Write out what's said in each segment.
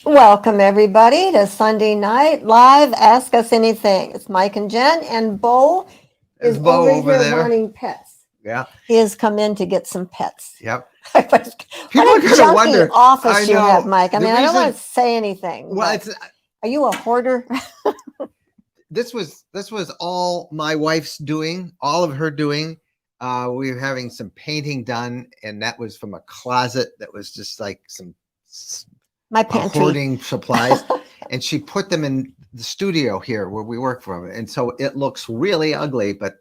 Welcome, everybody, to Sunday Night Live Ask Us Anything. It's Mike and Jen, and Bo is over here there wanting pets. Yeah. He has come in to get some pets. Yep. What a junky office you have, Mike. I mean, I don't want to say anything. Well, are you a hoarder? This was all my wife's doing, all of her doing. We were having some painting done, and that was from a closet that was just like some my pantry hoarding supplies. And she put them in the studio here where we work from. And so it looks really ugly, but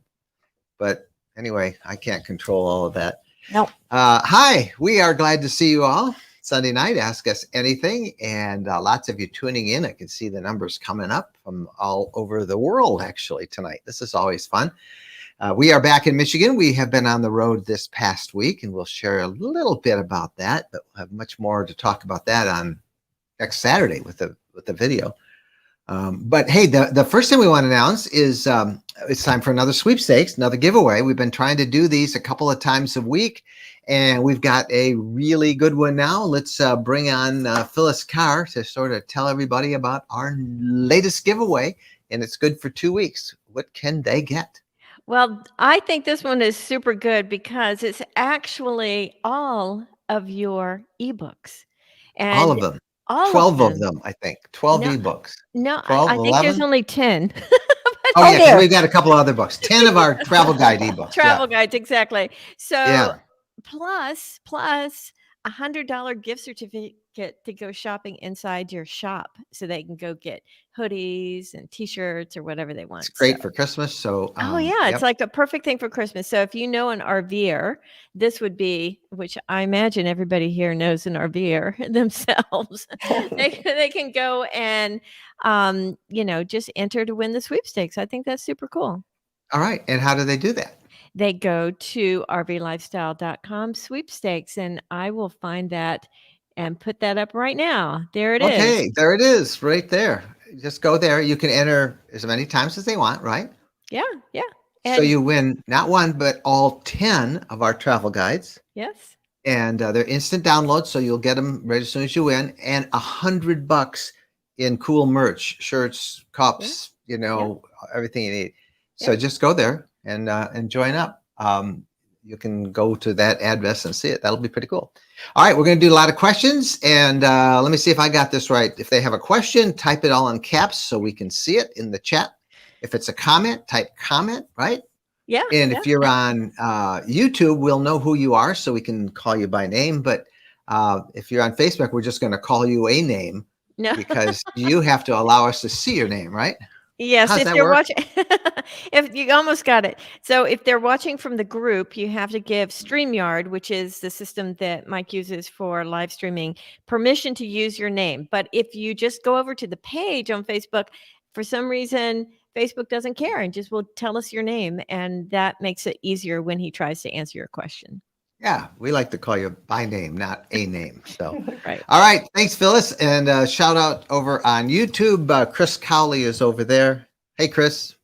anyway, I can't control all of that. No. Hi, we are glad to see you all. Sunday night, Ask Us Anything, and lots of you tuning in. I can see the numbers coming up from all over the world actually tonight. This is always fun. We are back in Michigan. We have been on the road this past week, and we'll share a little bit about that, but we'll have much more to talk about that on next Saturday with the video. But hey, the first thing we want to announce is it's time for another sweepstakes, another giveaway. We've been trying to do these a couple of times a week, and we've got a really good one now. Let's bring on Phyllis Carr to sort of tell everybody about our latest giveaway, and it's good for 2 weeks. What can they get? Well, I think this one is super good because it's actually all of your ebooks. And all of them. 12 of them, I think. 12 ebooks. No, 12, I think 11? There's only 10. Oh, yeah, so we've got a couple other books. 10 of our travel guide ebooks. Travel guides, exactly. So plus $100 gift certificate to go shopping inside your shop, so they can go get hoodies and t-shirts or whatever they want. It's great for Christmas. So it's like a perfect thing for Christmas. So if you know an RVer, this would be, which I imagine everybody here knows an RVer themselves. they can go and just enter to win the sweepstakes. I think that's super cool. All right. And how do they do that? They go to rvlifestyle.com sweepstakes, and I will find that and put that up right now. There it is. Okay, there it is, right there. Just go there. You can enter as many times as they want, right? Yeah. So you win not one, but all 10 of our travel guides. Yes. And they're instant downloads, so you'll get them right as soon as you win. And $100 in cool merch, shirts, cups, everything you need. So just go there and join up. You can go to that address and see it. That'll be pretty cool. All right, we're going to do a lot of questions, and let me see if I got this right. If they have a question, type it all in caps so we can see it in the chat. If it's a comment, type comment, right? Yeah. And if you're on YouTube, we'll know who you are, so we can call you by name. But if you're on Facebook, we're just going to call you a name because you have to allow us to see your name, right? Yes, if you're watching, if you almost got it. So if they're watching from the group, you have to give StreamYard, which is the system that Mike uses for live streaming, permission to use your name. But if you just go over to the page on Facebook, for some reason, Facebook doesn't care and just will tell us your name. And that makes it easier when he tries to answer your question. Yeah, we like to call you by name, not a name. So, right. All right. Thanks, Phyllis. And shout out over on YouTube. Chris Cowley is over there. Hey, Chris.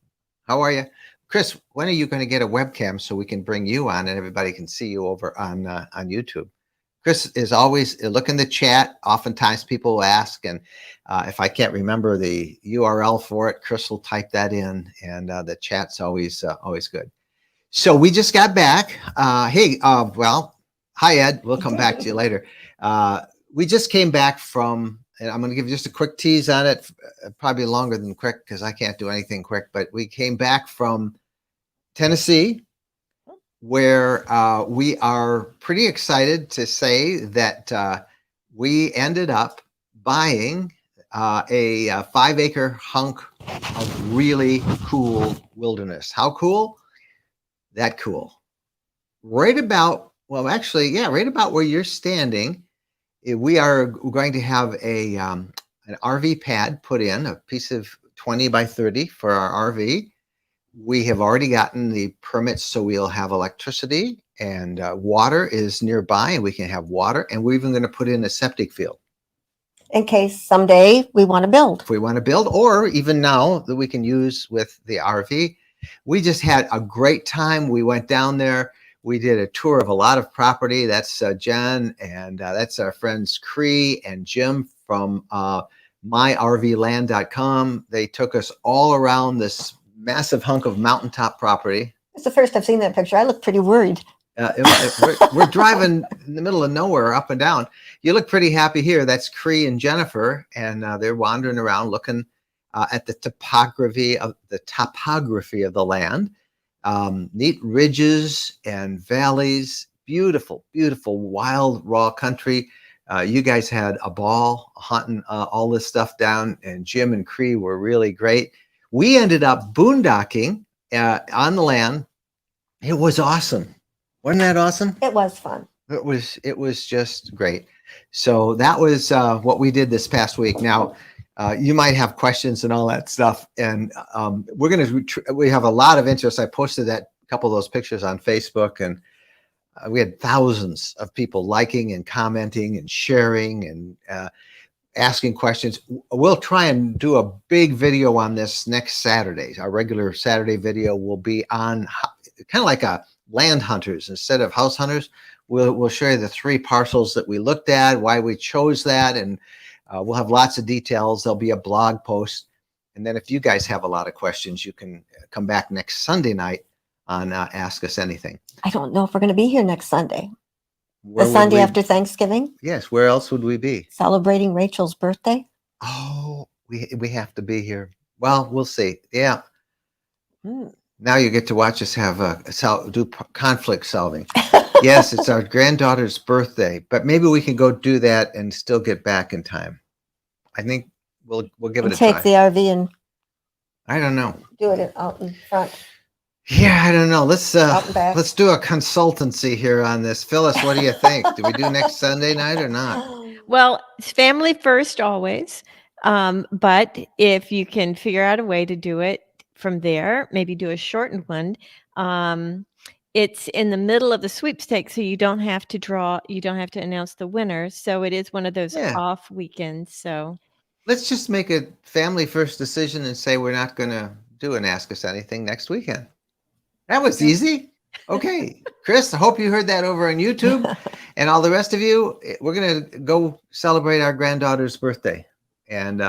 How are you? Chris, when are you going to get a webcam so we can bring you on and everybody can see you over on YouTube? Chris is always look in the chat. Oftentimes people will ask, and if I can't remember the URL for it, Chris will type that in, and the chat's always good. So we just got back. Well, hi, Ed. We'll come back to you later. We just came back from, and I'm going to give just a quick tease on it, probably longer than quick because I can't do anything quick, but we came back from Tennessee, where we are pretty excited to say that we ended up buying a 5-acre hunk of really cool wilderness. How cool? That cool. Right about where you're standing, we are going to have an RV pad put in, a piece of 20 by 30 for our RV. We have already gotten the permits, so we'll have electricity, and water is nearby, and we can have water, and we're even going to put in a septic field. In case someday we want to build. If we want to build, or even now that we can use with the RV. We just had a great time. We went down there. We did a tour of a lot of property. That's Jen, and that's our friends Cree and Jim from myrvland.com. They took us all around this massive hunk of mountaintop property. It's the first I've seen that picture. I look pretty worried. We're driving in the middle of nowhere, up and down. You look pretty happy here. That's Cree and Jennifer, and they're wandering around looking at the topography of the land. Neat ridges and valleys, beautiful, beautiful, wild, raw country. You guys had a ball hunting all this stuff down, and Jim and Cree were really great. We ended up boondocking on the land. It was awesome. Wasn't that awesome? It was fun. It was just great. So that was what we did this past week. Now, you might have questions and all that stuff, and we have a lot of interest. I posted a couple of those pictures on Facebook, and we had thousands of people liking and commenting and sharing and asking questions. We'll try and do a big video on this next Saturday. Our regular Saturday video will be on kind of like a land hunters instead of house hunters. We'll show you the 3 parcels that we looked at, why we chose that, and we'll have lots of details. There'll be a blog post, and then if you guys have a lot of questions, you can come back next Sunday night on Ask Us Anything. I don't know if we're going to be here next Sunday. Where The would Sunday we- after Thanksgiving, Yes, where else would we be? celebrating Rachel's birthday. Oh, we have to be here. Well, we'll see. Yeah. Hmm. Now you get to watch us do conflict solving. Yes, it's our granddaughter's birthday, but maybe we can go do that and still get back in time. I think we'll give it And a take try. the RV and I don't know. do it out in front, Yeah, I don't know. Let's out and back. let's do a consultancy here on this. Phyllis, what do you think? Do we do next Sunday night or not? Well, it's family first always. But if you can figure out a way to do it from there, maybe do a shortened one. It's in the middle of the sweepstakes, so you don't have to announce the winner. So it is one of those Yeah. off weekends. So Let's just make a family first decision and say we're not going to do an Ask Us Anything next weekend. That was easy. Okay, Chris, I hope you heard that over on YouTube. And all the rest of you, we're going to go celebrate our granddaughter's birthday. And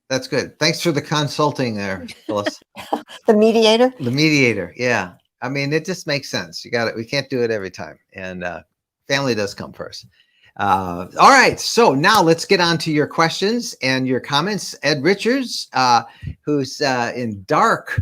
that's good. Thanks for the consulting there, Phyllis. The mediator. The mediator. Yeah. I mean, it just makes sense. You got it. We can't do it every time. And family does come first. All right. So now let's get on to your questions and your comments. Ed Richards, who's in dark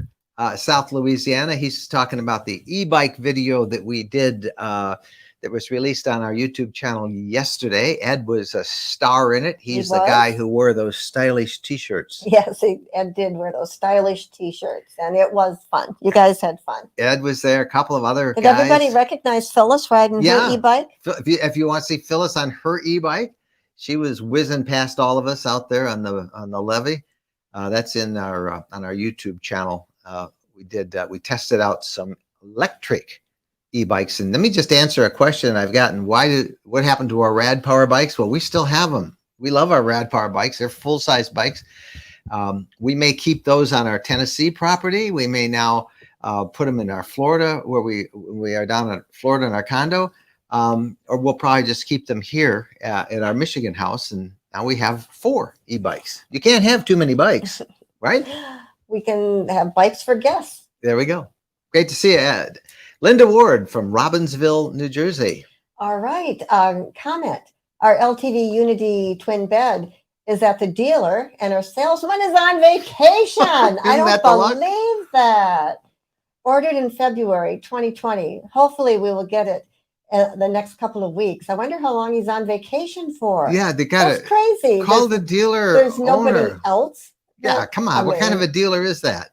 South Louisiana, he's talking about the e-bike video that we did that was released on our YouTube channel yesterday. Ed was a star in it. He's the guy who wore those stylish t-shirts. Yes, Ed did wear those stylish t-shirts, and it was fun. You guys had fun. Ed was there. A couple of other Did guys. everybody recognize Phyllis riding her e-bike? If you want to see Phyllis on her e-bike, she was whizzing past all of us out there on the levee. That's in our on our YouTube channel. We tested out some electric e-bikes, and let me just answer a question I've gotten. What happened to our Rad Power bikes? Well, we still have them. We love our Rad Power bikes. They're full-size bikes. We may keep those on our Tennessee property. We may now put them in our Florida, where we are down in Florida in our condo, or we'll probably just keep them here at our Michigan house. And now we have 4 e-bikes. You can't have too many bikes, right? We can have bikes for guests. There we go. Great to see you, Ed. Linda Ward from Robbinsville, New Jersey. All right. Comment. Our LTV Unity twin bed is at the dealer, and our salesman is on vacation. I don't believe that. Ordered in February 2020. Hopefully we will get it the next couple of weeks. I wonder how long he's on vacation for. Yeah, they got That's crazy. Call the dealer. There's nobody owner. else. Yeah, come on. What kind of a dealer is that?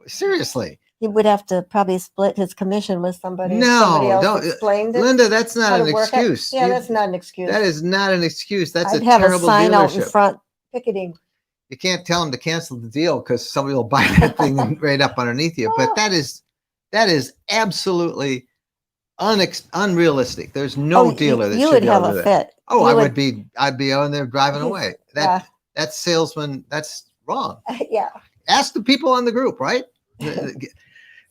Seriously. He would have to probably split his commission with somebody. No, somebody else don't. explained it. Linda, that's not how an to work it. excuse. Yeah, that's not an excuse. That is not an excuse. That's I'd a have terrible a sign out in dealership. front picketing. You can't tell them to cancel the deal because somebody will buy that thing right up underneath you. But that is absolutely unrealistic. There's no dealer that you should would be able have to a do that. fit. Oh, You I'd be on there driving away. Yeah. That salesman, that's wrong. Yeah. Ask the people on the group, right?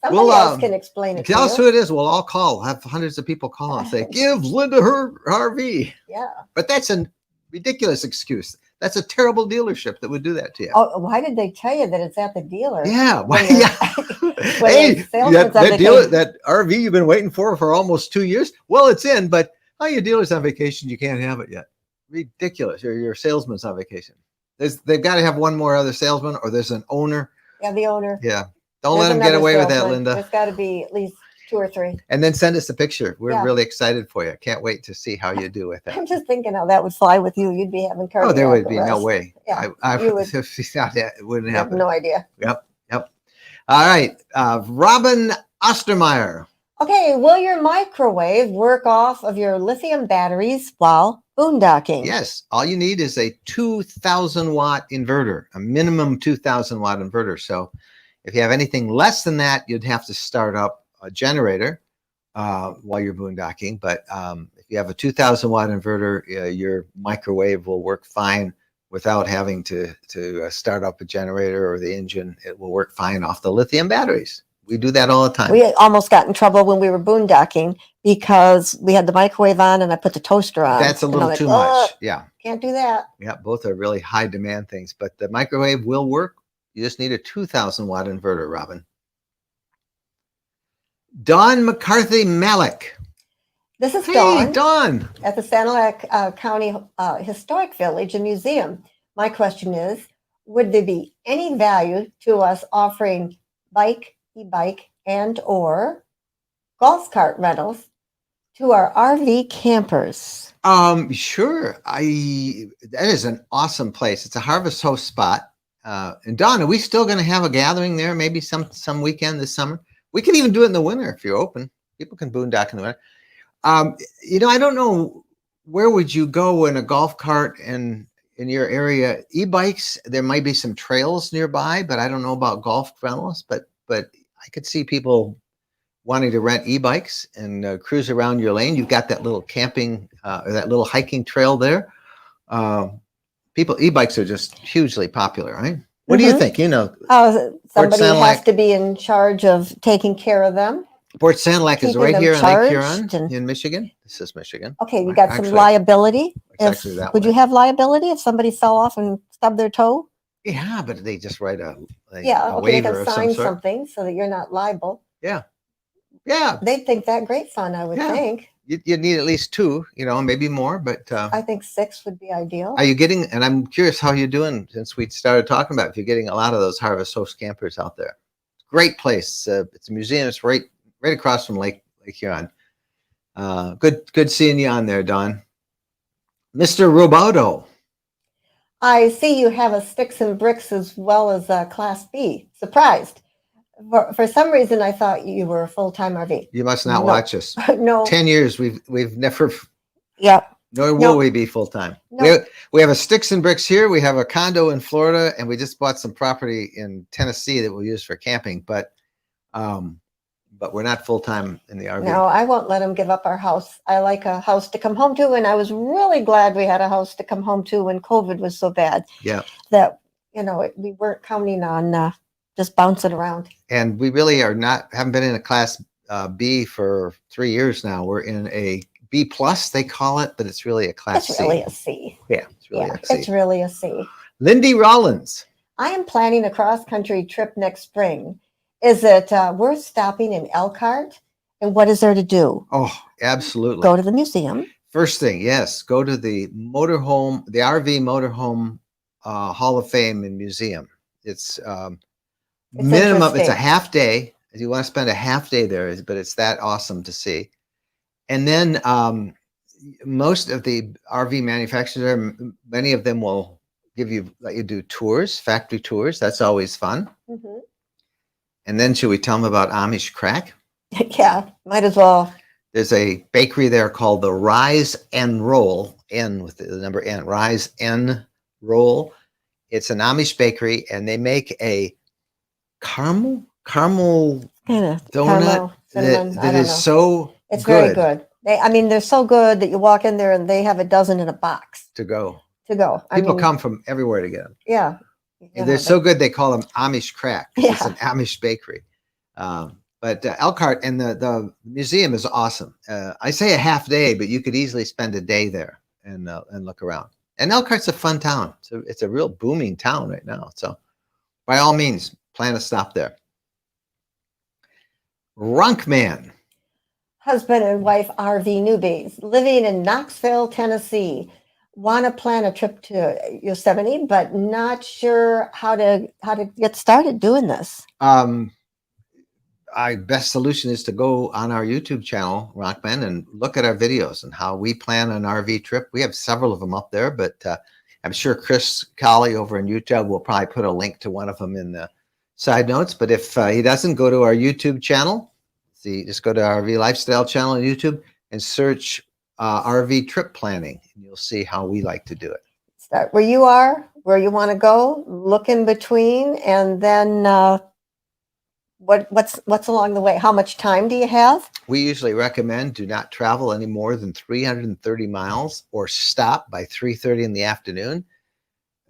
Somebody else can explain it to Tell us who you. it is. We'll all call. Have hundreds of people call and say, give Linda her RV. Yeah. But that's a ridiculous excuse. That's a terrible dealership that would do that to you. Oh, why did they tell you that it's at the dealer? Yeah. When Hey, the salesman's on that dealer, vacation. that RV you've been waiting for almost 2 years. Well, it's in, but your dealer's on vacation. You can't have it yet. Ridiculous. Your salesman's on vacation. They've got to have one more other salesman, or there's an owner. Yeah, the owner. Yeah. Don't There's let them get another away with that, salesman. Linda. There's got to be at least 2 or 3. And then send us a picture. We're Yeah. really excited for you. Can't wait to see how you do with that. I'm just thinking how that would fly with you. You'd be having cardiac Oh, there would be no arrest. way. Yeah, I you would- if she thought that, it wouldn't I have happen. no idea. Yep. All right. Robin Ostermeyer. Okay, will your microwave work off of your lithium batteries while boondocking? Yes. All you need is a 2,000 watt inverter, a minimum 2,000 watt inverter. So if you have anything less than that, you'd have to start up a generator while you're boondocking. But if you have a 2,000 watt inverter, your microwave will work fine without having to start up a generator or the engine. It will work fine off the lithium batteries. We do that all the time. We almost got in trouble when we were boondocking because we had the microwave on and I put the toaster on. That's a And little I'm like, too "Ugh, much. Yeah. can't do that." Yeah. Both are really high demand things, but the microwave will work. You just need a 2,000 watt inverter, Robin. Dawn McCarthy Malik. This is Hey, Dawn Dawn. at the Sanilac County Historic Village and Museum. My question is, would there be any value to us offering e-bike and or golf cart rentals to our RV campers? Sure. That is an awesome place. It's a Harvest Host spot. And Dawn, are we still going to have a gathering there? Maybe some weekend this summer. We can even do it in the winter if you're open. People can boondock in the winter. I don't know, where would you go in a golf cart and in your area? E-bikes, there might be some trails nearby, but I don't know about golf rentals. But I could see people wanting to rent e-bikes and cruise around your lane. You've got that little camping or that little hiking trail there. E-bikes are just hugely popular, right? What do you think? Somebody has Sanilac- to be in charge of taking care of them. Port Sanilac is Keeping right them here in Lake Huron charged and- in Michigan. This is Michigan. Okay, you got some Actually, liability. it's actually that Would way. you have liability if somebody fell off and stubbed their toe? Yeah, but they just write a Yeah, okay, they waiver can of some sign sort. something so that you're not liable. Yeah. They'd think that great fun, I would Yeah. think. You need at least 2, maybe more. But I think 6 would be ideal. are you getting? And I'm curious how you're doing since we started talking about if you're getting a lot of those Harvest Host campers out there. Great place. It's a museum. It's right across from Lake Huron. Good seeing you on there, Don. Mr. Roboto. I see you have a sticks and bricks as well as a Class B. Surprised. For some reason, I thought you were a full-time RV. You must not No. watch us. No. 10 years we've never, Yep. nor will No. we be full time. No. We have a sticks and bricks here. We have a condo in Florida, and we just bought some property in Tennessee that we'll use for camping. But we're not full time in the RV. No, I won't let them give up our house. I like a house to come home to, and I was really glad we had a house to come home to when COVID was so bad. Yeah. That we weren't counting on just bouncing around. And we really haven't been in a Class B for 3 years now. We're in a B plus, they call it, but it's really a Class It's C. really a C. Yeah, it's really Yeah, a C. it's really a C. Lindy Rollins. I am planning a cross-country trip next spring. Is it worth stopping in Elkhart? And what is there to do? Oh, absolutely. Go to the museum. First thing, yes, go to the RV Motorhome Hall of Fame and Museum. It's minimum. It's a interesting. half day. If you want to spend a half day there, but it's that awesome to see. And then most of the RV manufacturers, many of them will let you do tours, factory tours. That's always fun. Mhm. And then should we tell them about Amish crack? Yeah, might as well. There's a bakery there called the Rise and Roll, N with the number N, Rise and Roll. It's an Amish bakery, and they make a caramel Kind of donut that is so It's good very good. They're so good that you walk in there and they have a dozen in a box to go. People Come from everywhere to get them. Yeah. And they're so good they call them Amish crack. 'Cause It's Yeah. an Amish bakery. But But Elkhart and the museum is awesome. I say a half day, but you could easily spend a day there and look around. And Elkhart's a fun town. So it's a real booming town right now. So by all means, plan to stop there. Runkman. Husband and wife RV newbies living in Knoxville, Tennessee. Want to plan a trip to Yosemite, but not sure how to get started doing this. Best solution is to go on our YouTube channel, Runkman, and look at our videos and how we plan an RV trip. We have several of them up there, but I'm sure Chris Colley over in YouTube will probably put a link to one of them in the side notes. But if he doesn't, go to our YouTube channel. Just go to our RV Lifestyle channel on YouTube and search RV trip planning, and you'll see how we like to do it. Start where you are, where you want to go, look in between, and then what's along the way? How much time do you have? We usually recommend do not travel any more than 330 miles or stop by 3:30 in the afternoon.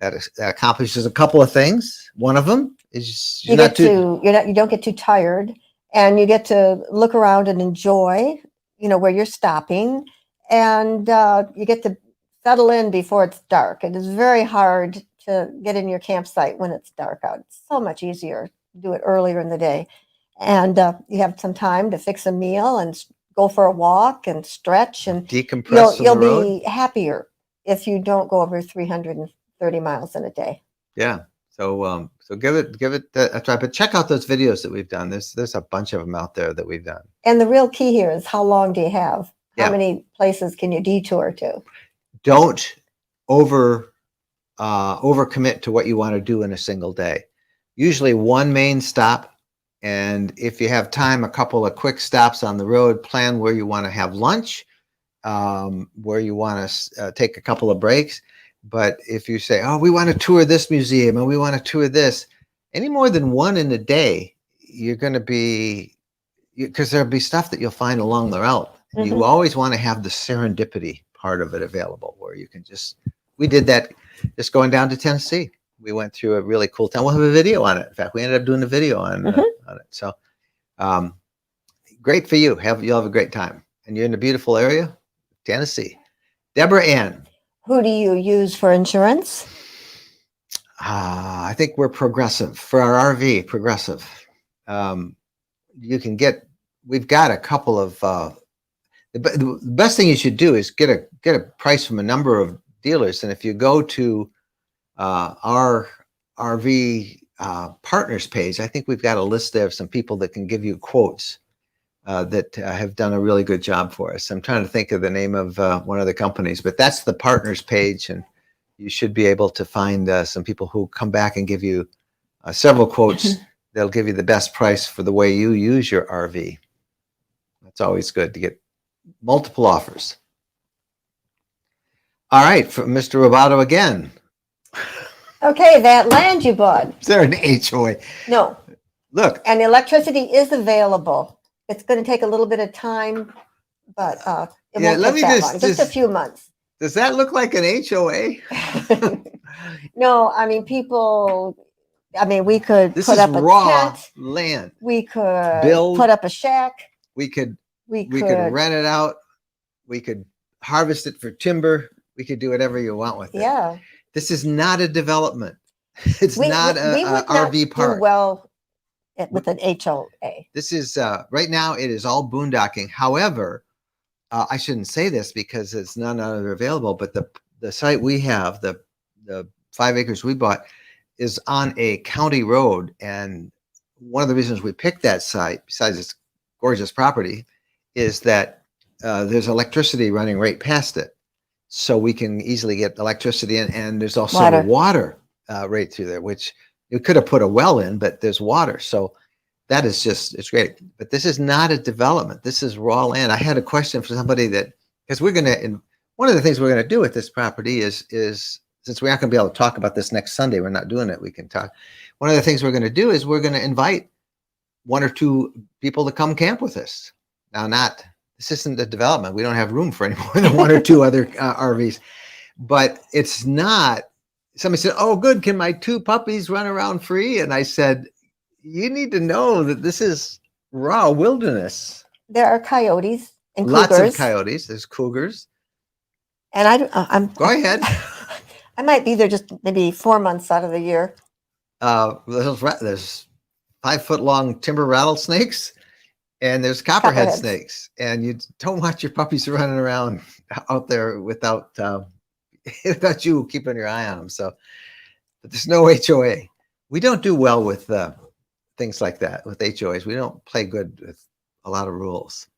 That accomplishes a couple of things. One of them is you don't get too tired, and you get to look around and enjoy, where you're stopping, and you get to settle in before it's dark. It is very hard to get in your campsite when it's dark out. It's so much easier to do it earlier in the day. And you have some time to fix a meal and go for a walk and stretch and decompress. You'll be happier if you don't go over 330 miles in a day. Yeah. So give it a try, but check out those videos that we've done. There's a bunch of them out there that we've done. And the real key here is how long do you have? How many places can you detour to? Don't overcommit to what you want to do in a single day. Usually one main stop, and if you have time, a couple of quick stops on the road. Plan where you want to have lunch, where you want to take a couple of breaks. But if you say, oh, we want to tour this museum and we want to tour this, any more than one in a day, you're going to be, because there'll be stuff that you'll find along the route. Mm-hmm. You always want to have the serendipity part of it available, where you can we did that just going down to Tennessee. We went through a really cool town. We'll have a video on it. In fact, we ended up doing a video on it. So great for you. You'll have a great time. And you're in a beautiful area, Tennessee. Deborah Ann. Who do you use for insurance? I think we're Progressive. For our RV, Progressive. We've got a couple of, the best thing you should do is get a price from a number of dealers. And if you go to our RV partners page, I think we've got a list there of some people that can give you quotes that have done a really good job for us. I'm trying to think of the name of one of the companies, but that's the partners page, and you should be able to find some people who come back and give you several quotes. They'll give you the best price for the way you use your RV. It's always good to get multiple offers. All right, from Mr. Roboto again. Okay, that land you bought. Is there an HOA? No. Look. And electricity is available. It's going to take a little bit of time, but it won't take that long. Just a few months. Does that look like an HOA? No, we could put up a tent. Land. We could put up a shack. We could rent it out. We could harvest it for timber. We could do whatever you want with it. Yeah. This is not a development. It's not an RV park. Do well with an HOA. This is right now. It is all boondocking. However, I shouldn't say this because it's none other available. But the site we have, the 5 acres we bought, is on a county road, and one of the reasons we picked that site, besides its gorgeous property, is that there's electricity running right past it, so we can easily get electricity in, and there's also water right through there, which you could have put a well in, but there's water. So that is it's great. But this is not a development. This is raw land. I had a question for somebody because one of the things we're going to do with this property is since we aren't going to be able to talk about this next Sunday, we're not doing it. We can talk. One of the things we're going to do is we're going to invite 1 or 2 people to come camp with us. Now, this isn't a development. We don't have room for any more than 1 or 2 other RVs, but it's not. Somebody said, "Oh, good. Can my 2 puppies run around free?" And I said, "You need to know that this is raw wilderness. There are coyotes and Lots cougars. of coyotes. There's cougars. And Go ahead. I might be there just maybe 4 months out of the year. There's 5-foot-long timber rattlesnakes, and there's copperhead Copperheads. snakes. And you don't want your puppies running around out there without you keeping your eye on them. So, but there's no HOA. We don't do well with things like that with HOAs. We don't play good with a lot of rules.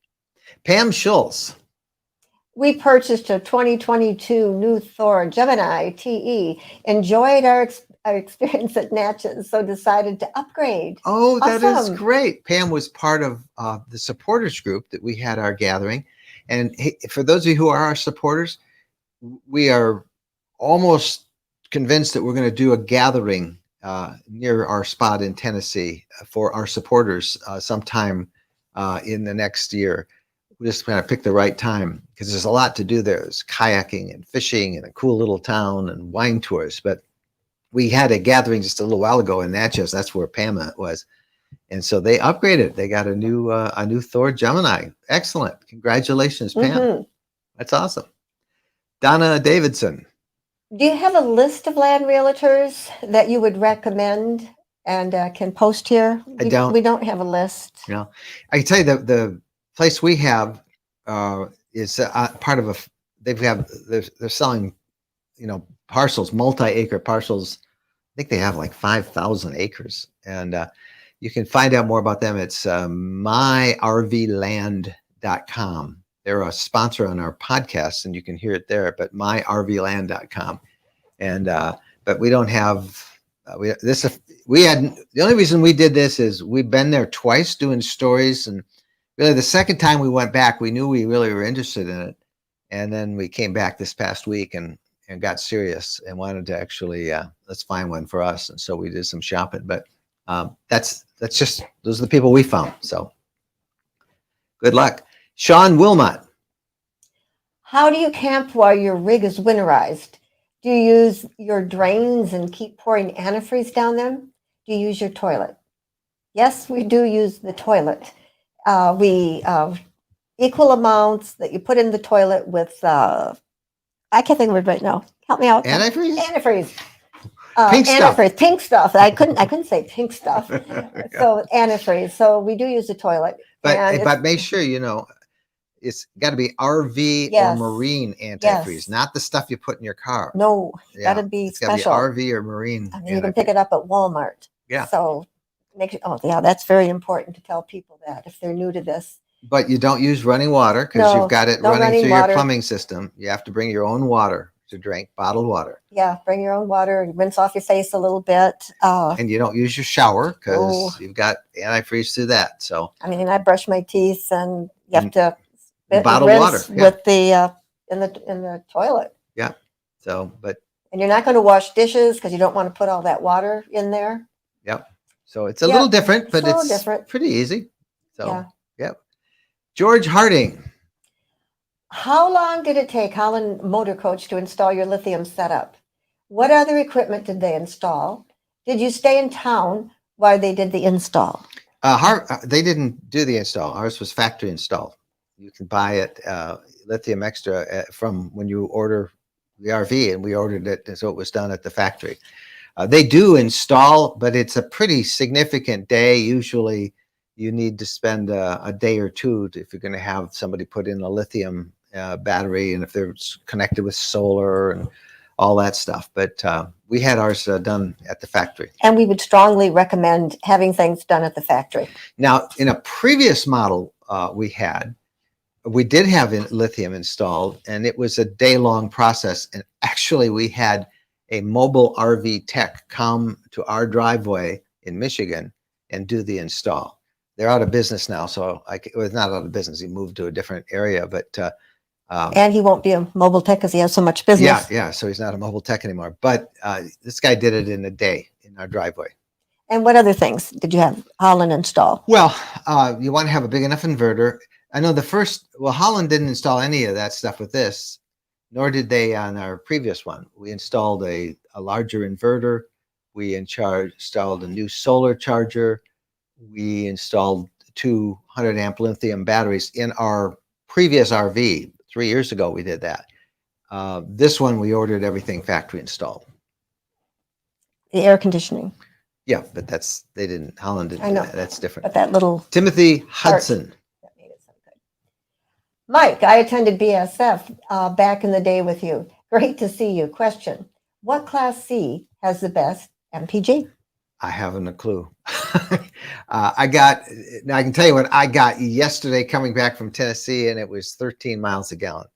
Pam Schultz. We purchased a 2022 new Thor Gemini TE. Enjoyed our experience at Natchez, so decided to upgrade. Oh, that is Awesome. great. Pam was part of the supporters group that we had our gathering. And for those of you who are our supporters, we are almost convinced that we're going to do a gathering near our spot in Tennessee for our supporters sometime in the next year. We just kind of pick the right time because there's a lot to do there. There's kayaking and fishing and a cool little town and wine tours. But we had a gathering just a little while ago in Natchez. That's where Pam was. And so they upgraded. They got a new Thor Gemini. Excellent. Congratulations, Pam. Mm-hmm. That's awesome. Donna Davidson. Do you have a list of land realtors that you would recommend and can post here? I don't. We don't have a list. No, I can tell you that the place we have is part of they're selling, parcels, multi-acre parcels. I think they have like 5,000 acres, and you can find out more about them. It's myrvland.com. They're a sponsor on our podcast, and you can hear it there. But myrvland.com, and but we don't have this. We had the only reason we did this is we've been there twice doing stories, and really the second time we went back, we knew we really were interested in it, and then we came back this past week and got serious and wanted to actually let's find one for us, and so we did some shopping. But that's just those are the people we found. So good luck. Sean Wilmot. How do you camp while your rig is winterized? Do you use your drains and keep pouring antifreeze down them? Do you use your toilet? Yes, we do use the toilet. We equal amounts that you put in the toilet with, I can't think of it right now. Help me out. Antifreeze? Antifreeze. Pink stuff. Antifreeze, pink stuff. I couldn't say pink stuff. So antifreeze. So we do use the toilet. But make sure it's got to be RV or marine antifreeze, not the stuff you put in your car. No, got to be it's special. Got to be RV or marine. I mean, you can pick it up at Walmart. Yeah. So make sure. Oh, yeah, that's very important to tell people that if they're new to this. But you don't use running water because you've got it running through your plumbing system. You have to bring your own water to drink, bottled water. Yeah, bring your own water and rinse off your face a little bit. And you don't use your shower because you've got antifreeze through that. So I mean, I brush my teeth, and you have to bottled water with the in the toilet. Yeah. So, and you're not going to wash dishes because you don't want to put all that water in there. Yep. So it's a little different, but it's different. Pretty easy. So, yep. George Harding. How long did it take Holland Motor Coach to install your Lithium setup? What other equipment did they install? Did you stay in town while they did the install? They didn't do the install. Ours was factory installed. You can buy it, Lithium Extra, from when you order the RV, and we ordered it, and so it was done at the factory. They do install, but it's a pretty significant day. Usually you need to spend a day or two if you're going to have somebody put in a lithium battery, and if they're connected with solar and all that stuff. But we had ours done at the factory. And we would strongly recommend having things done at the factory. Now, in a previous model we did have lithium installed, and it was a day-long process. And actually, we had a mobile RV tech come to our driveway in Michigan and do the install. They're out of business now, so it was not out of business. He moved to a different area, but and he won't be a mobile tech because he has so much business. Yeah. So he's not a mobile tech anymore. But this guy did it in a day in our driveway. And what other things did you have Holland install? Well, you want to have a big enough inverter. I know Holland didn't install any of that stuff with this, nor did they on our previous one. We installed a larger inverter. We installed a new solar charger. We installed 200 amp lithium batteries in our previous RV. 3 years ago, we did that. This one, we ordered everything factory installed. The air conditioning. Yeah, but Holland didn't do that. That's different. But that little Timothy Hudson. that made it so good. Mike, I attended BSF back in the day with you. Great to see you. Question: what Class C has the best MPG? I haven't a clue. I can tell you what I got yesterday coming back from Tennessee, and it was 13 miles a gallon.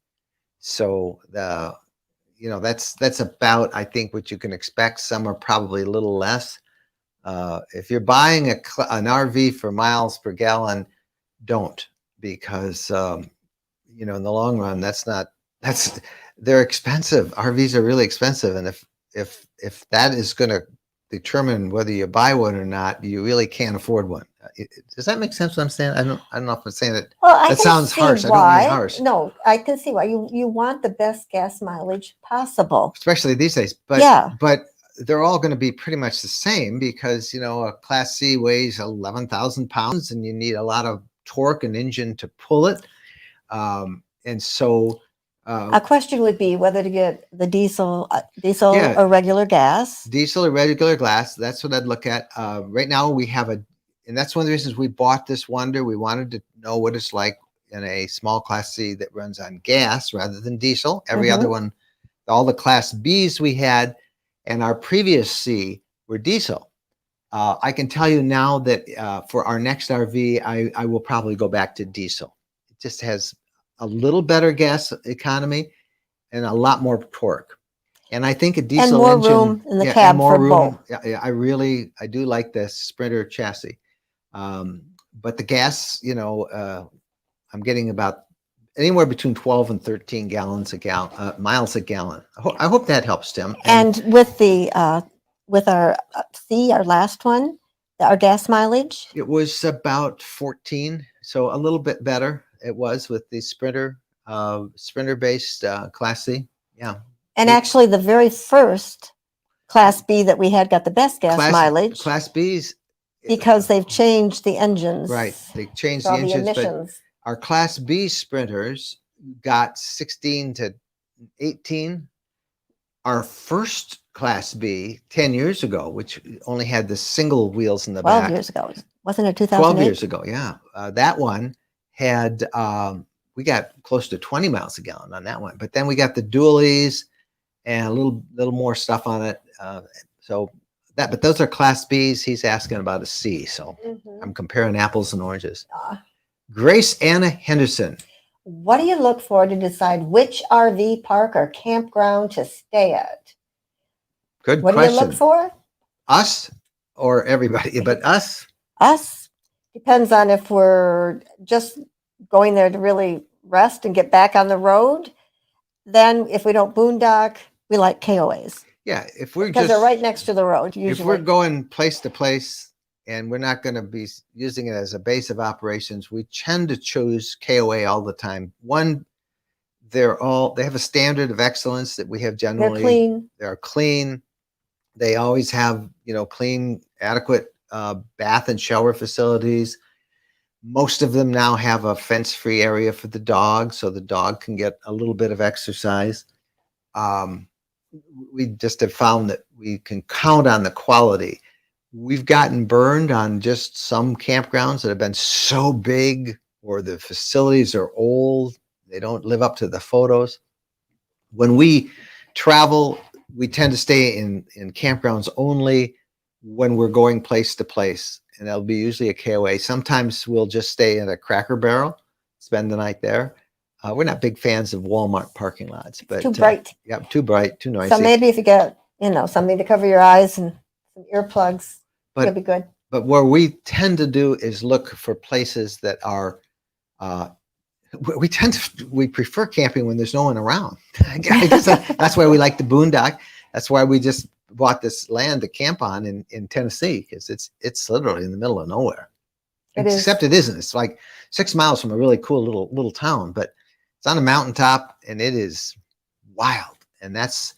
So that's about, I think, what you can expect. Some are probably a little less. If you're buying an RV for miles per gallon, don't, because in the long run, they're expensive. RVs are really expensive, and if that is going to determine whether you buy one or not, you really can't afford one. Does that make sense what I'm saying? I don't know if I'm saying it. Well, that sounds harsh. Why. I don't mean harsh. No, I can see why. You want the best gas mileage possible. Especially these days. But yeah. But they're all going to be pretty much the same, because a Class C weighs 11,000 pounds and you need a lot of torque and engine to pull it. And so a question would be whether to get the diesel or regular gas. Diesel or regular gas. That's what I'd look at. Right now we have and that's one of the reasons we bought this Wonder. We wanted to know what it's like in a small Class C that runs on gas rather than diesel. Every other one, all the Class Bs we had and our previous C were diesel. I can tell you now that for our next RV, I will probably go back to diesel. It just has a little better gas economy and a lot more torque. And I think a diesel and engine, more room in the cab more for room. both. Yeah, I do like the Sprinter chassis. But the gas, I'm getting about anywhere between 12 and 13 miles a gallon. I hope that helps, Tim. And with our C, our last one, our gas mileage? It was about 14, so a little bit better. It was with the Sprinter-based Class C. Yeah. And actually, the very first Class B that we had got the best gas mileage. Class Bs. Because they've changed the engines. Right. They changed the engines. But our Class B Sprinters got 16 to 18. Our first Class B 10 years ago, which only had the single wheels in the back. 12 years ago. Wasn't it 2008? 12 years ago, yeah. That one had, we got close to 20 miles a gallon on that one. But then we got the dualies and a little more stuff on it. But those are Class Bs. He's asking about a C. So I'm comparing apples and oranges. Grace Anna Henderson. What do you look for to decide which RV park or campground to stay at? Good question. What do you look for? Us or everybody? But us? Us. Depends on if we're just going there to really rest and get back on the road. Then if we don't boondock, we like KOAs. Yeah, because they're right next to the road. Usually, if we're going place to place and we're not going to be using it as a base of operations, we tend to choose KOA all the time. One, they have a standard of excellence that we have generally. They're clean. They're clean. They always have clean, adequate bath and shower facilities. Most of them now have a fence-free area for the dog, so the dog can get a little bit of exercise. We just have found that we can count on the quality. We've gotten burned on just some campgrounds that have been so big, or the facilities are old. They don't live up to the photos. When we travel, we tend to stay in campgrounds only when we're going place to place. And that'll be usually a KOA. Sometimes we'll just stay in a Cracker Barrel, spend the night there. We're not big fans of Walmart parking lots, but too bright. Yeah, too bright, too noisy. So maybe if you get, something to cover your eyes and some earplugs, it'll be good. But what we tend to do is look for places that are, we prefer camping when there's no one around. I guess that's why we like the boondock. That's why we just bought this land to camp on in Tennessee, because it's literally in the middle of nowhere. Except it isn't. It's like 6 miles from a really cool little town, but it's on a mountaintop and it is wild. And that's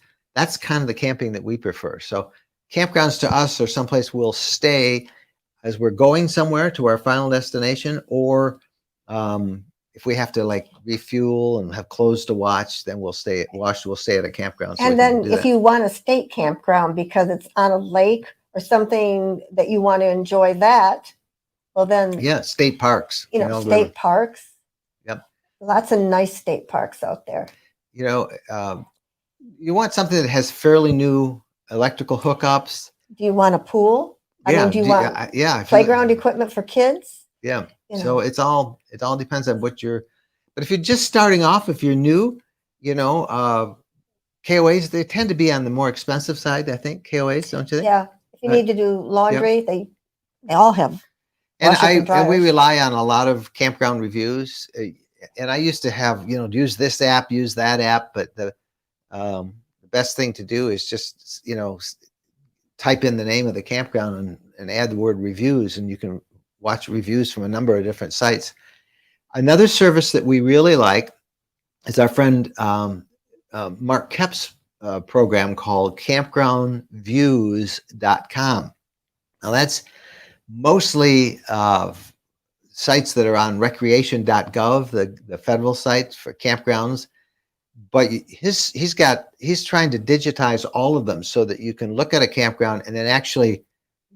kind of the camping that we prefer. So campgrounds to us are someplace we'll stay. as we're going somewhere to our final destination, or if we have to like refuel and have clothes to watch, then we'll stay at a campground. So And then if you want a state campground because it's on a lake or something that you want to enjoy that, well then, state parks, state parks. Yep. Lots of nice state parks out there. You want something that has fairly new electrical hookups. Do you want a pool? Yeah. Do you want playground equipment for kids? Yeah. So it all depends on but if you're just starting off, if you're new, KOAs, they tend to be on the more expensive side, I think, KOAs, don't you think? Yeah. If you need to do laundry, they all have. And we rely on a lot of campground reviews. And I used to have, use this app, use that app, but the best thing to do is just, type in the name of the campground and add the word reviews, and you can watch reviews from a number of different sites. Another service that we really like is our friend Mark Kep's program called campgroundviews.com. Now that's mostly sites that are on recreation.gov, the federal sites for campgrounds. But he's trying to digitize all of them so that you can look at a campground and then actually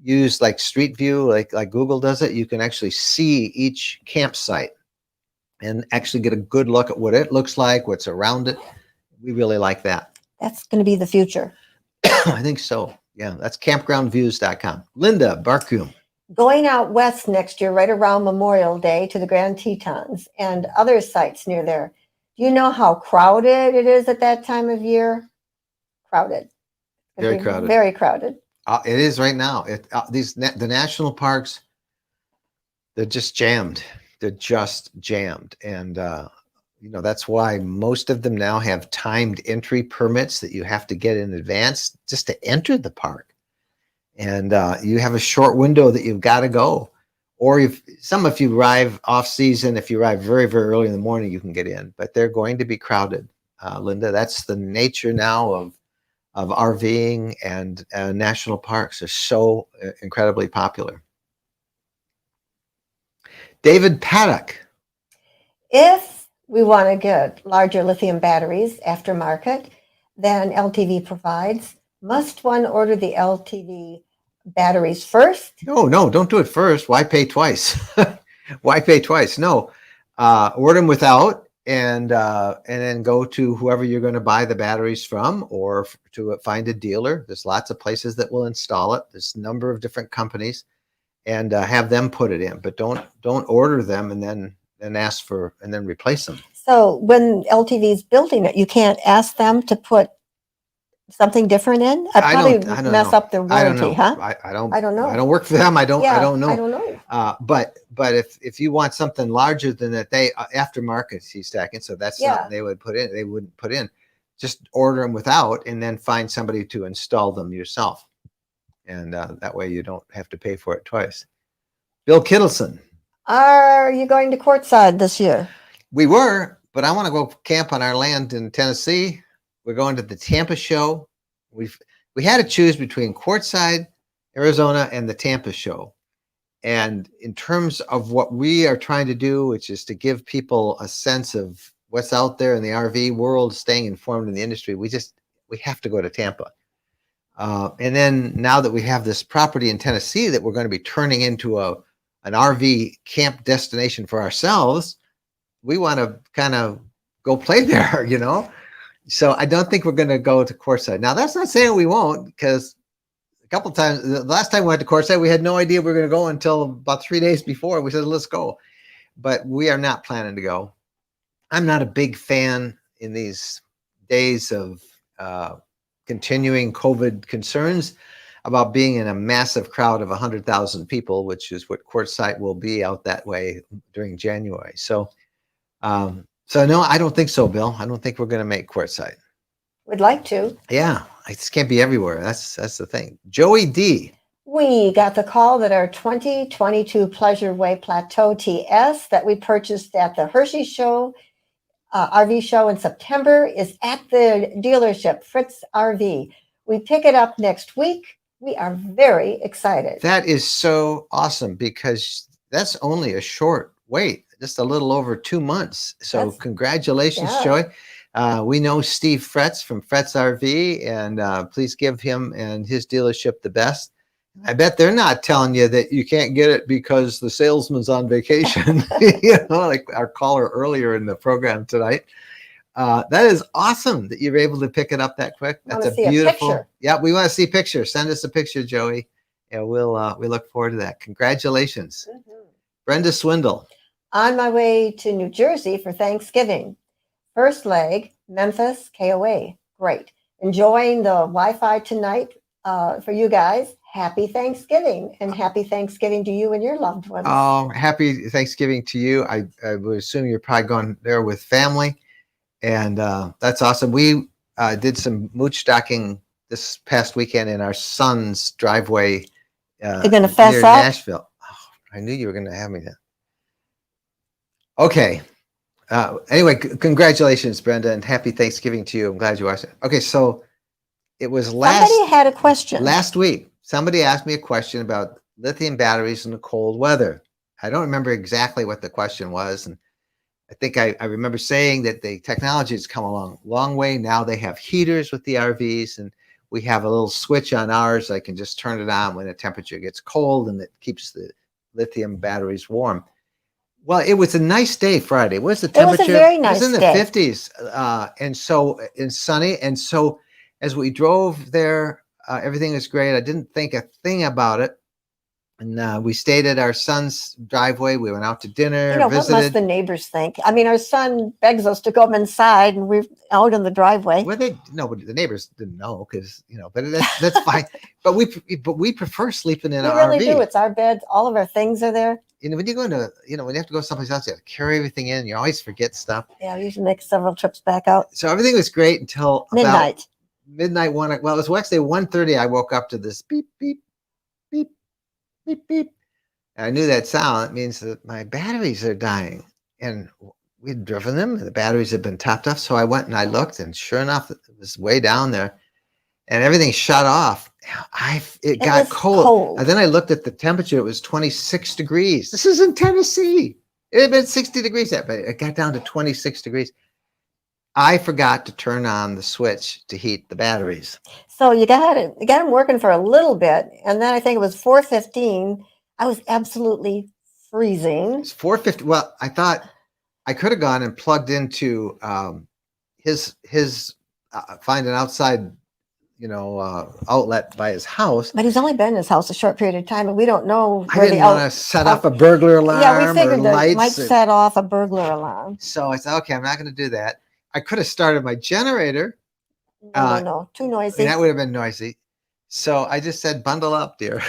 use like Street View, like Google does it. You can actually see each campsite and actually get a good look at what it looks like, what's around it. We really like that. That's going to be the future. I think so. Yeah, that's campgroundviews.com. Linda Barkum. Going out west next year, right around Memorial Day, to the Grand Tetons and other sites near there. Do you know how crowded it is at that time of year? Crowded. Very crowded. Very crowded. It is right now. The national parks, they're just jammed. They're just jammed. And, that's why most of them now have timed entry permits that you have to get in advance just to enter the park. And you have a short window that you've got to go. Or if you arrive off season, if you arrive very, very early in the morning, you can get in. But they're going to be crowded, Linda. That's the nature now of RVing, and national parks are so incredibly popular. David Paddock. If we want to get larger lithium batteries, Aftermarket, than LTV provides, must one order the LTV batteries first? No, don't do it first. Why pay twice? Why pay twice? No, order them without, and then go to whoever you're going to buy the batteries from, or to find a dealer. There's lots of places that will install it. There's a number of different companies, and have them put it in. But don't order them and then ask for and then replace them. So when LTV is building it, you can't ask them to put something different in? I don't mess up their warranty, huh? I don't know. I don't work for them. I don't know. I don't know. But if you want something larger than that, they Aftermarket stacking, so that's something they would put in. They wouldn't put in. Just order them without, and then find somebody to install them yourself, and that way you don't have to pay for it twice. Bill Kittleson. Are you going to Quartzsite this year? We were, but I want to go camp on our land in Tennessee. We're going to the Tampa show. We had to choose between Quartzsite, Arizona, and the Tampa show. And in terms of what we are trying to do, which is to give people a sense of what's out there in the RV world, staying informed in the industry, we have to go to Tampa. And then now that we have this property in Tennessee that we're going to be turning into an RV camp destination for ourselves, we want to kind of go play there, So I don't think we're going to go to Quartzsite. Now, that's not saying we won't, because a couple of times, the last time we went to Quartzsite, we had no idea we were going to go until about 3 days before. We said, let's go. But we are not planning to go. I'm not a big fan in these days of continuing COVID concerns about being in a massive crowd of 100,000 people, which is what Quartzsite will be out that way during January. So no, I don't think so, Bill. I don't think we're going to make Quartzsite. Would like to. Yeah, I just can't be everywhere. That's the thing. Joey D. We got the call that our 2022 Pleasure Way Plateau TS that we purchased at the Hershey show, RV show in September, is at the dealership, Fritz RV. We pick it up next week. We are very excited. That is so awesome because that's only a short wait, just a little over 2 months. So congratulations, Joy. We know Steve Fretz from Fretz RV, and please give him and his dealership the best. I bet they're not telling you that you can't get it because the salesman's on vacation, like our caller earlier in the program tonight. That is awesome that you're able to pick it up that quick. That's a beautiful. Yeah, we want to see pictures. Send us a picture, Joey. Yeah, we look forward to that. Congratulations. Brenda Swindle. On my way to New Jersey for Thanksgiving. First leg, Memphis, KOA. Great. Enjoying the Wi-Fi tonight for you guys. Happy Thanksgiving, and happy Thanksgiving to you and your loved ones. Oh, happy Thanksgiving to you. I would assume you're probably going there with family, and that's awesome. We did some Boondocking this past weekend in our son's driveway. You're going to fess near up? Nashville. Oh, I knew you were going to have me then. Okay. Anyway, congratulations, Brenda, and happy Thanksgiving to you. I'm glad you watched it. Okay, so it was somebody had a question last week. Somebody asked me a question about lithium batteries in the cold weather. I don't remember exactly what the question was, and I think I remember saying that the technology has come a long way. Now they have heaters with the RVs, and we have a little switch on ours. I can just turn it on when the temperature gets cold, and it keeps the lithium batteries warm. Well, it was a nice day Friday. What's the temperature? It was a very nice day. It was in the day. 50s, and so and sunny. And so as we drove there, everything was great. I didn't think a thing about it. And we stayed at our son's driveway. We went out to dinner. What must the neighbors think? I mean, our son begs us to go inside, and we're out in the driveway. Well, the neighbors didn't know because but that's fine. But we prefer sleeping in our RV. We really do. It's our bed. All of our things are there. When you go into when you have to go someplace else, you have to carry everything in. You always forget stuff. Yeah, we usually make several trips back out. So everything was great until midnight. Midnight one. Well, it was Wednesday 1:30. I woke up to this beep beep beep beep beep. And I knew that sound. It means that my batteries are dying, and we'd driven them. The batteries had been topped off. So I went and I looked, and sure enough, it was way down there, and everything shut off. It got cold. And then I looked at the temperature. It was 26 degrees. This is in Tennessee. It had been 60 degrees, but it got down to 26 degrees. I forgot to turn on the switch to heat the batteries. So you got them working for a little bit, and then I think it was 4:15. I was absolutely freezing. It's 4:50. Well, I thought I could have gone and plugged into his find an outside outlet by his house. But he's only been in his house a short period of time, and we don't know. I didn't want to set off a burglar alarm. Yeah, we figured that might set off a burglar alarm. So I said, okay, I'm not going to do that. I could have started my generator. No, too noisy. That would have been noisy. So I just said, bundle up, dear.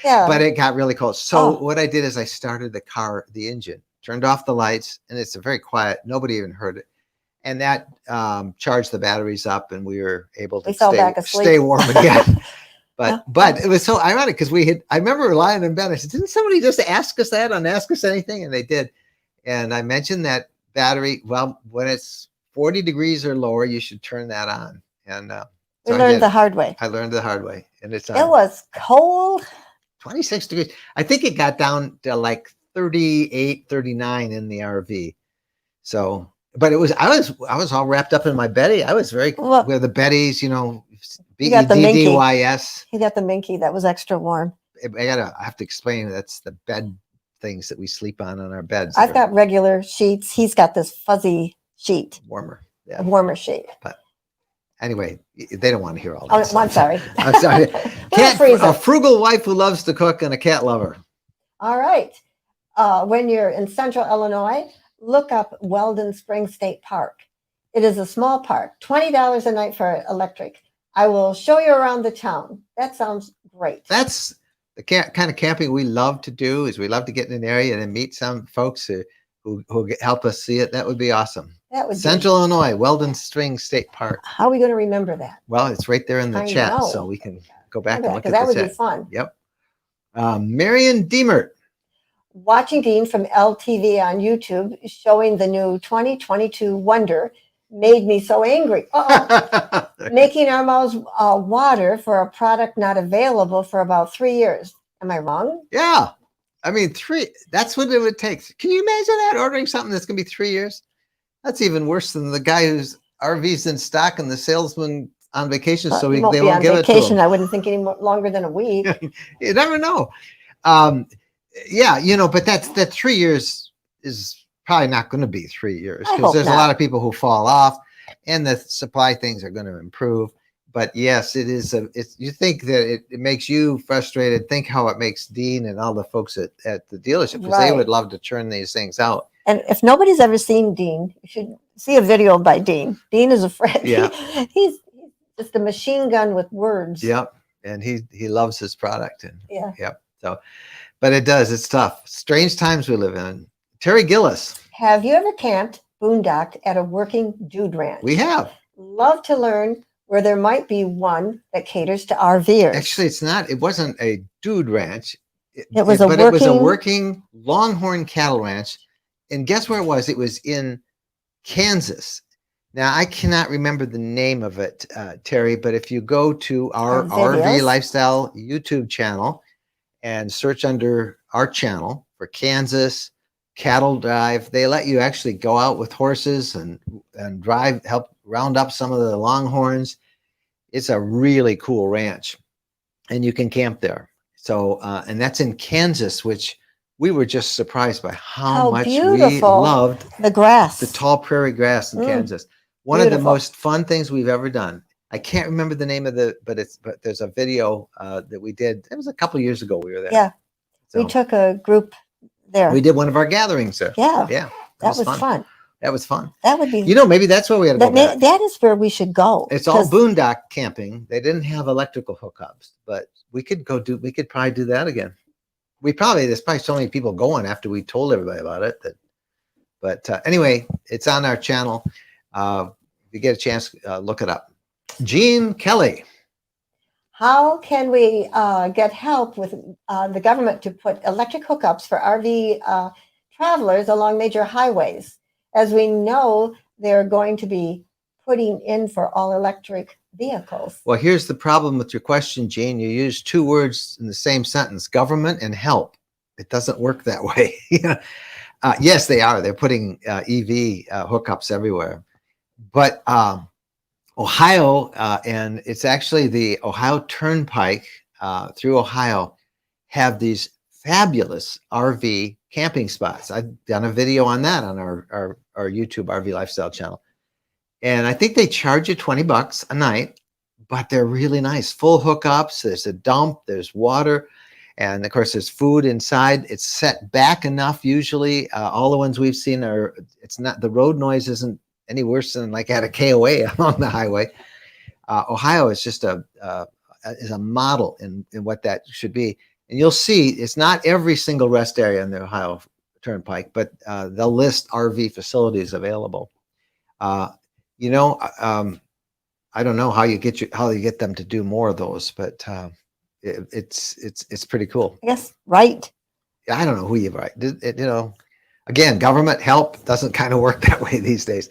Yeah. But it got really cold. So what I did is I started the engine, turned off the lights, and it's very quiet. Nobody even heard it. And that charged the batteries up, and we were able to stay warm again. But it was so ironic because I remember lying in bed. I said, didn't somebody just ask us that on Ask Us Anything? And they did. And I mentioned that battery, well, when it's 40 degrees or lower, you should turn that on. And we learned the hard way. I learned the hard way. And it's on. It was cold. 26 degrees. I think it got down to like 38, 39 in the RV. So, but I was all wrapped up in my Betty. I was very with the Betty's, BEDDYS. He got the Minky that was extra warm. I have to explain that's the bed things that we sleep on our beds. I've got regular sheets. He's got this fuzzy sheet. Warmer. Yeah. A warmer sheet. But anyway, they don't want to hear all that. I'm sorry. I'm sorry. A frugal wife who loves to cook and a cat lover. All right. When you're in central Illinois, look up Weldon Springs State Park. It is a small park, $20 a night for electric. I will show you around the town. That sounds great. That's the kind of camping we love to do. Is we love to get in an area and meet some folks who help us see it. That would be awesome. That would Central Illinois, Weldon Springs State Park. How are we going to remember that? Well, it's right there in the chat, so we can go back and look at that. That would be fun. Yep. Marion Deemert. Watching Dean from LTV on YouTube, showing the new 2022 Wonder. made me so angry. Making our mouths water for a product not available for about 3 years. Am I wrong? Yeah. I mean, that's what it would take. Can you imagine that? Ordering something that's going to be 3 years? That's even worse than the guy whose RV's in stock and the salesman on vacation, so they won't give it to him. I wouldn't think any longer than a week. You never know. Yeah, but that 3 years is probably not going to be 3 years because there's a lot of people who fall off, and the supply things are going to improve. But yes, it is. You think that it makes you frustrated. Think how it makes Dean and all the folks at the dealership, because they would love to churn these things out. And if nobody's ever seen Dean, you should see a video by Dean. Dean is a friend. Yeah. He's just a machine gun with words. Yep. And he loves his product. And yep. So, but it's tough. Strange times we live in. Terry Gillis. Have you ever camped, boondocked at a working dude ranch? We have. Love to learn where there might be one that caters to RVers. Actually, it wasn't a dude ranch. It was a working Longhorn cattle ranch. And guess where it was? It was in Kansas. Now, I cannot remember the name of it, Terry, but if you go to our RV Lifestyle YouTube channel and search under our channel for Kansas Cattle Drive, they let you actually go out with horses and drive, help round up some of the Longhorns. It's a really cool ranch, and you can camp there. So, and that's in Kansas, which we were just surprised by how much we loved the grass, the tall prairie grass in Kansas. One of the most fun things we've ever done. I can't remember the name of but there's a video that we did. It was a couple years ago. We were there. Yeah, so we took a group there. We did one of our gatherings there. Yeah, that was fun. That was fun. That would be. Maybe that's where we had to go back. That is where we should go. It's all boondock camping. They didn't have electrical hookups, but we could probably do that again. There's probably so many people going after we told everybody about it but anyway, it's on our channel. If you get a chance, look it up. Gene Kelly. How can we get help with the government to put electric hookups for RV travelers along major highways? As we know, they're going to be putting in for all electric vehicles. Well, here's the problem with your question, Gene. You use two words in the same sentence, government and help. It doesn't work that way. Yes, they are. They're putting EV hookups everywhere. But Ohio, and it's actually the Ohio Turnpike through Ohio, have these fabulous RV camping spots. I've done a video on that on our YouTube RV Lifestyle channel. And I think they charge you $20 a night, but they're really nice. Full hookups. There's a dump. There's water. And of course, there's food inside. It's set back enough. Usually, all the ones we've seen the road noise isn't any worse than like at a KOA along the highway. Ohio is just a model in what that should be. And you'll see it's not every single rest area in the Ohio Turnpike, but they'll list RV facilities available. I don't know how you get them to do more of those, but it's pretty cool. Yes, right. I don't know who you write. Again, government help doesn't kind of work that way these days.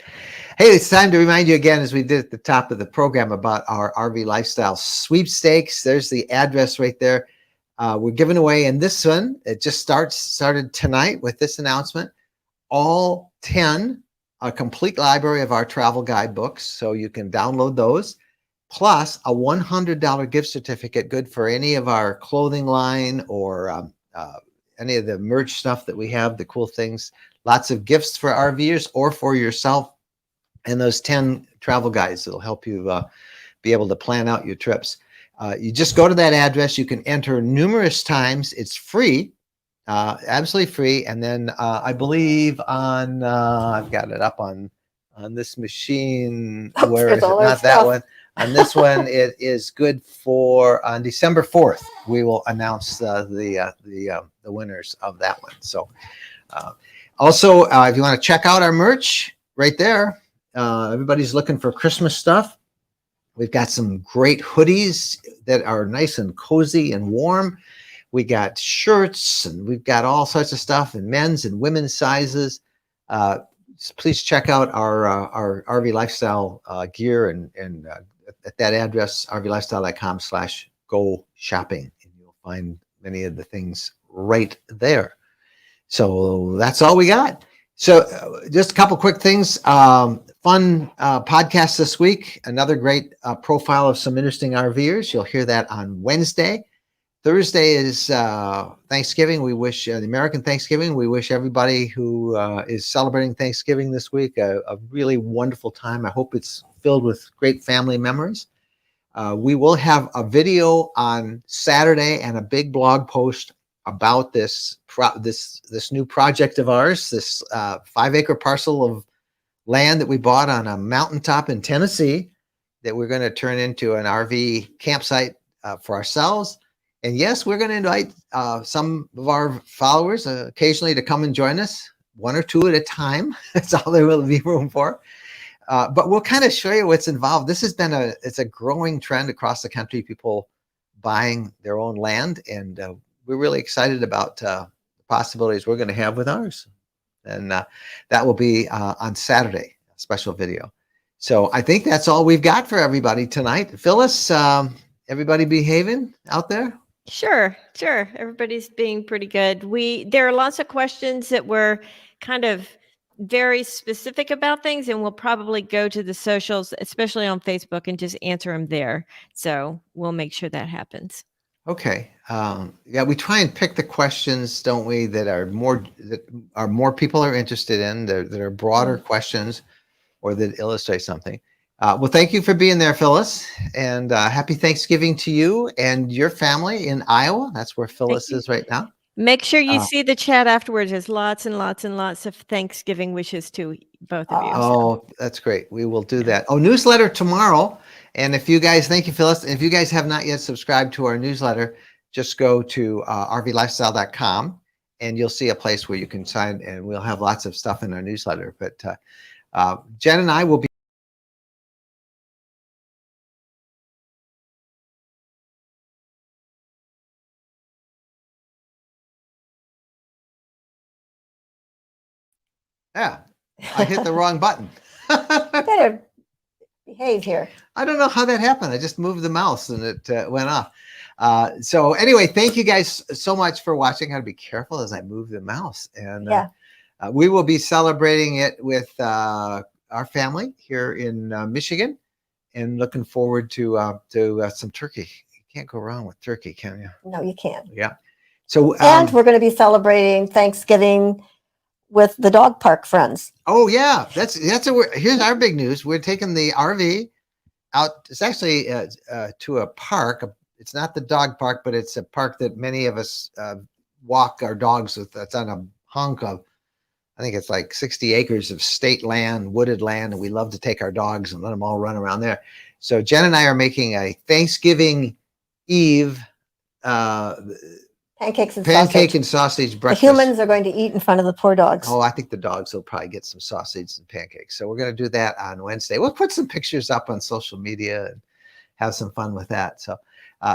Hey, it's time to remind you again, as we did at the top of the program, about our RV Lifestyle sweepstakes. There's the address right there. We're giving away, and this one, it just started tonight with this announcement, all 10, a complete library of our travel guidebooks, so you can download those, plus a $100 gift certificate, good for any of our clothing line or any of the merch stuff that we have, the cool things, lots of gifts for RVers or for yourself, and those 10 travel guides that'll help you be able to plan out your trips. You just go to that address. You can enter numerous times. It's free, absolutely free. And then I believe on, I've got it up on this machine. Where is it? Not that one. On this one, it is good for on December 4th. We will announce the winners of that one. So also, if you want to check out our merch right there, everybody's looking for Christmas stuff. We've got some great hoodies that are nice and cozy and warm. We got shirts, and we've got all sorts of stuff in men's and women's sizes. please check out our RV lifestyle gear and at that address, rvlifestyle.com/go shopping, and you'll find many of the things right there. So that's all we got. So just a couple quick things. Fun podcast this week. Another great profile of some interesting RVers. You'll hear that on Wednesday. Thursday is Thanksgiving. We wish the American Thanksgiving. We wish everybody who is celebrating Thanksgiving this week a really wonderful time. I hope it's filled with great family memories. We will have a video on Saturday and a big blog post about this new project of ours, this 5-acre parcel of land that we bought on a mountaintop in Tennessee that we're going to turn into an RV campsite for ourselves. And yes, we're going to invite some of our followers occasionally to come and join us, 1 or 2 at a time. That's all there will be room for. But we'll kind of show you what's involved. This has been it's a growing trend across the country, people buying their own land. And we're really excited about the possibilities we're going to have with ours. And that will be on Saturday, a special video. So I think that's all we've got for everybody tonight. Phyllis, everybody behaving out there? Sure. Everybody's being pretty good. There are lots of questions that were kind of very specific about things, and we'll probably go to the socials, especially on Facebook, and just answer them there. So we'll make sure that happens. Okay. Yeah, we try and pick the questions, don't we, that are more people are interested in, that are broader questions or that illustrate something. Well, thank you for being there, Phyllis, and happy Thanksgiving to you and your family in Iowa. That's where Phyllis is right now. Make sure you see the chat afterwards. There's lots and lots and lots of Thanksgiving wishes to both of you. Oh, that's great. We will do that. Oh, newsletter tomorrow. And if you guys, thank you, Phyllis. If you guys have not yet subscribed to our newsletter, just go to rvlifestyle.com and you'll see a place where you can sign, and we'll have lots of stuff in our newsletter. But Jen and I will be Yeah, I hit the wrong button. Better behave here. I don't know how that happened. I just moved the mouse and it went off. So anyway, thank you guys so much for watching. I gotta be careful as I move the mouse. And we will be celebrating it with our family here in Michigan, and looking forward to some turkey. You can't go wrong with turkey, can you? No, you can't. Yeah. So and we're going to be celebrating Thanksgiving with the dog park friends. Oh yeah, here's our big news. We're taking the RV out. It's actually to a park. It's not the dog park, but it's a park that many of us walk our dogs with. That's on a hunk of, I think it's like 60 acres of state land, wooded land, and we love to take our dogs and let them all run around there. So Jen and I are making a Thanksgiving Eve pancake and sausage breakfast. The humans are going to eat in front of the poor dogs. Oh, I think the dogs will probably get some sausage and pancakes. So we're going to do that on Wednesday. We'll put some pictures up on social media and have some fun with that. So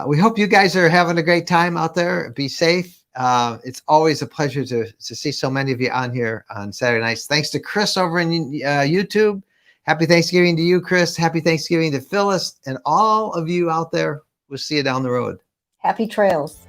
we hope you guys are having a great time out there. Be safe. It's always a pleasure to see so many of you on here on Saturday nights. Thanks to Chris over in YouTube. Happy Thanksgiving to you, Chris. Happy Thanksgiving to Phyllis and all of you out there. We'll see you down the road. Happy trails.